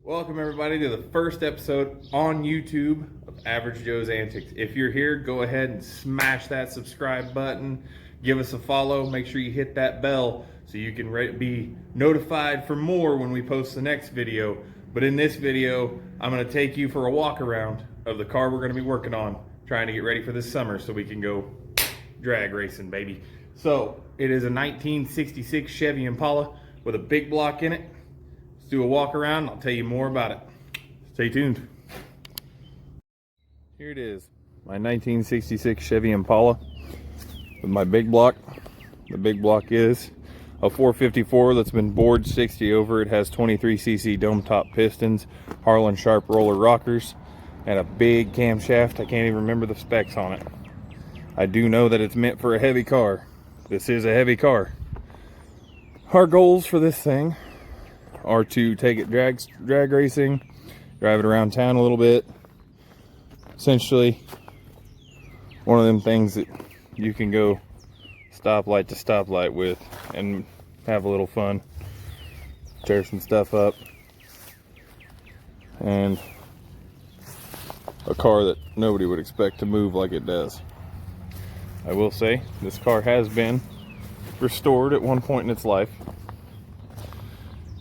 Welcome everybody to the first episode on YouTube of Average Joe's Antics. If you're here, go ahead and smash that subscribe button. Give us a follow. Make sure you hit that bell so you can be notified for more when we post the next video. But in this video, I'm going to take you for a walk around of the car we're going to be working on, trying to get ready for this summer so we can go drag racing, baby. So it is a 1966 Chevy Impala with a big block in it. Do a walk around. I'll tell you more about it. Stay tuned. Here it is, my 1966 Chevy Impala with my big block. The big block is a 454 that's been bored 60 over. It has 23cc dome top pistons, Harlan Sharp roller rockers, and a big camshaft. I can't even remember the specs on it. I do know that it's meant for a heavy car. This is a heavy car. Our goals for this thing are to take it drag racing, drive it around town a little bit. Essentially one of them things that you can go stoplight to stoplight with and have a little fun, tear some stuff up, and a car that nobody would expect to move like it does. I will say this car has been restored at one point in its life.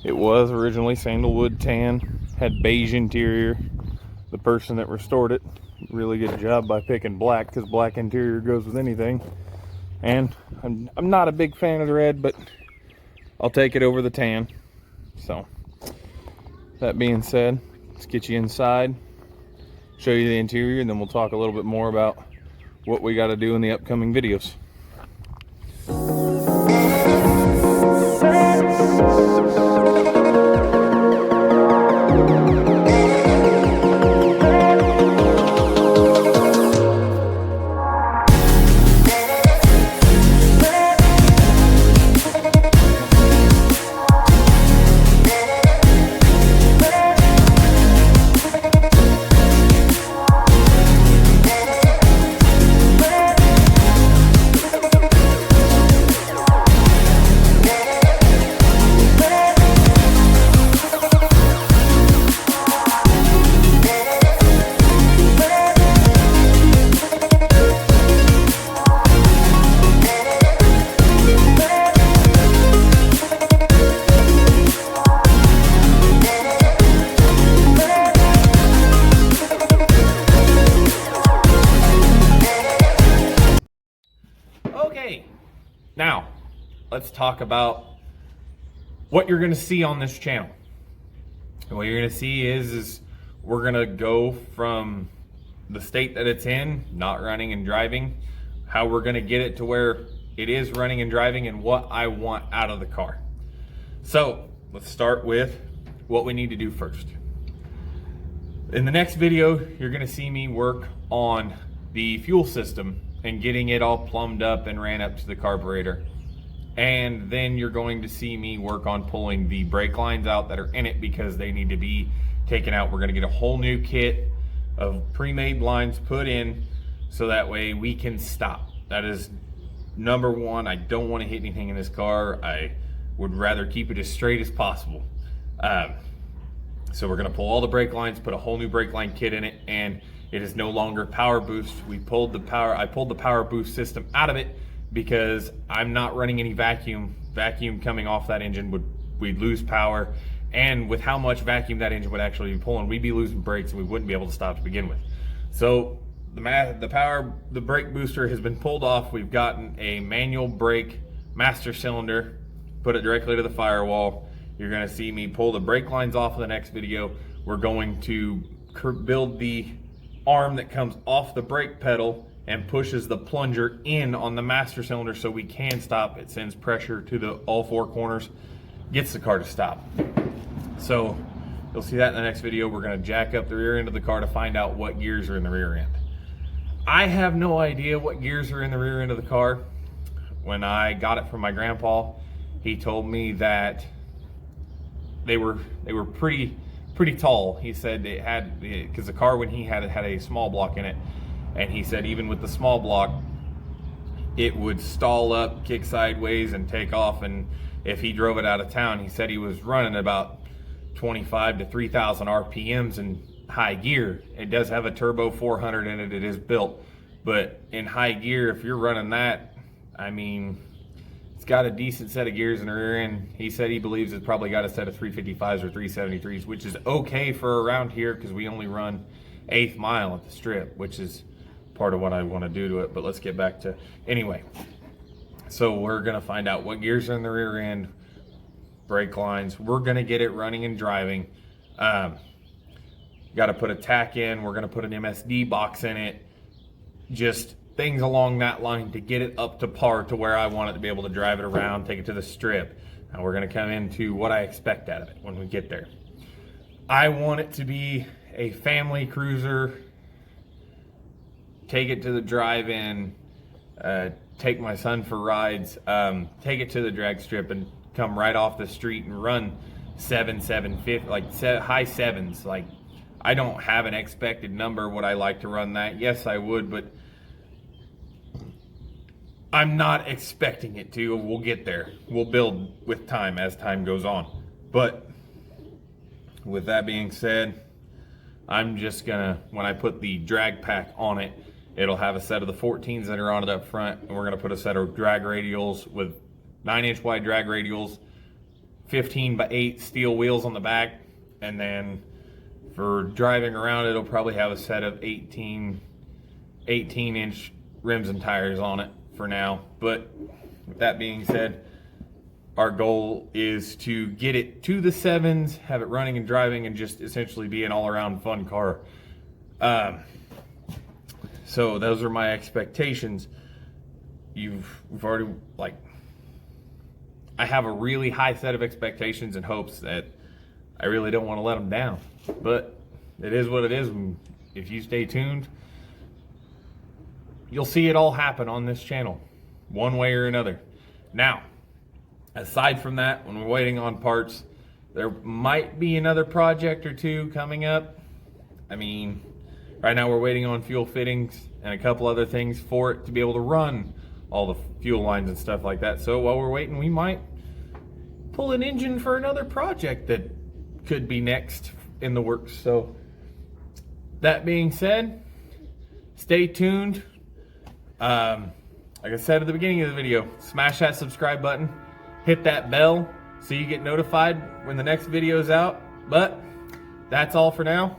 It was originally sandalwood tan, had beige interior. The person that restored it really did a job by picking black, because black interior goes with anything. And I'm not a big fan of the red, but I'll take it over the tan. So that being said, let's get you inside, show you the interior, and then we'll talk a little bit more about what we got to do in the upcoming videos. Okay, now let's talk about what you're going to see on this channel. And what you're going to see is we're going to go from the state that it's in, not running and driving, how we're going to get it to where it is running and driving, and what I want out of the car. So let's start with what we need to do first. In the next video, you're going to see me work on the fuel system and getting it all plumbed up and ran up to the carburetor. And then you're going to see me work on pulling the brake lines out that are in it, because they need to be taken out. We're gonna get a whole new kit of pre-made lines put in, so that way we can stop. That is number one. I don't want to hit anything in this car. I would rather keep it as straight as possible. So we're gonna pull all the brake lines, put a whole new brake line kit in it, and it is no longer power boost. I pulled the power boost system out of it because I'm not running any vacuum. Vacuum coming off that engine we'd lose power, and with how much vacuum that engine would actually be pulling, we'd be losing brakes and we wouldn't be able to stop to begin with. So the brake booster has been pulled off. We've gotten a manual brake master cylinder, put it directly to the firewall. You're gonna see me pull the brake lines off of the next video. We're going to build the arm that comes off the brake pedal and pushes the plunger in on the master cylinder so we can stop. It sends pressure to all four corners, gets the car to stop. So you'll see that in the next video. We're going to jack up the rear end of the car to find out what gears are in the rear end. I have no idea what gears are in the rear end of the car. When I got it from my grandpa, he told me that they were pretty tall. He said it had, because the car when he had it had a small block in it, and he said even with the small block it would stall up, kick sideways, and take off. And if he drove it out of town, he said he was running about 25 to 3,000 RPMs in high gear. It does have a turbo 400 in it. It is built, but in high gear, if you're running that, I mean, it's got a decent set of gears in the rear end. He said he believes it's probably got a set of 355s or 373s, which is okay for around here because we only run 1/8 mile at the strip, which is part of what I want to do to it. But let's get back to, anyway. So we're gonna find out what gears are in the rear end, brake lines. We're gonna get it running and driving. Got to put a tack in. We're gonna put an MSD box in it. Just things along that line to get it up to par to where I want it to be able to drive it around, take it to the strip. Now we're gonna come into what I expect out of it when we get there. I want it to be a family cruiser. Take it to the drive-in, take my son for rides, take it to the drag strip and come right off the street and run 750, like high sevens. Like, I don't have an expected number. Would I like to run that? Yes, I would, but I'm not expecting it to. We'll get there. We'll build with time as time goes on. But with that being said, I'm just gonna, when I put the drag pack on it, it'll have a set of the 14s that are on it up front, and we're gonna put a set of drag radials with 9-inch wide drag radials, 15x8 steel wheels on the back, and then for driving around, it'll probably have a set of 18-inch rims and tires on it for now. But with that being said, our goal is to get it to the sevens, have it running and driving, and just essentially be an all-around fun car. So those are my expectations. We've already, like, I have a really high set of expectations and hopes that I really don't want to let them down. But it is what it is. If you stay tuned, you'll see it all happen on this channel, one way or another. Now, aside from that, when we're waiting on parts, there might be another project or two coming up. I mean, right now we're waiting on fuel fittings and a couple other things for it to be able to run all the fuel lines and stuff like that. So while we're waiting, we might pull an engine for another project that could be next in the works. So that being said, stay tuned. Like I said at the beginning of the video, smash that subscribe button, hit that bell so you get notified when the next video is out. But that's all for now.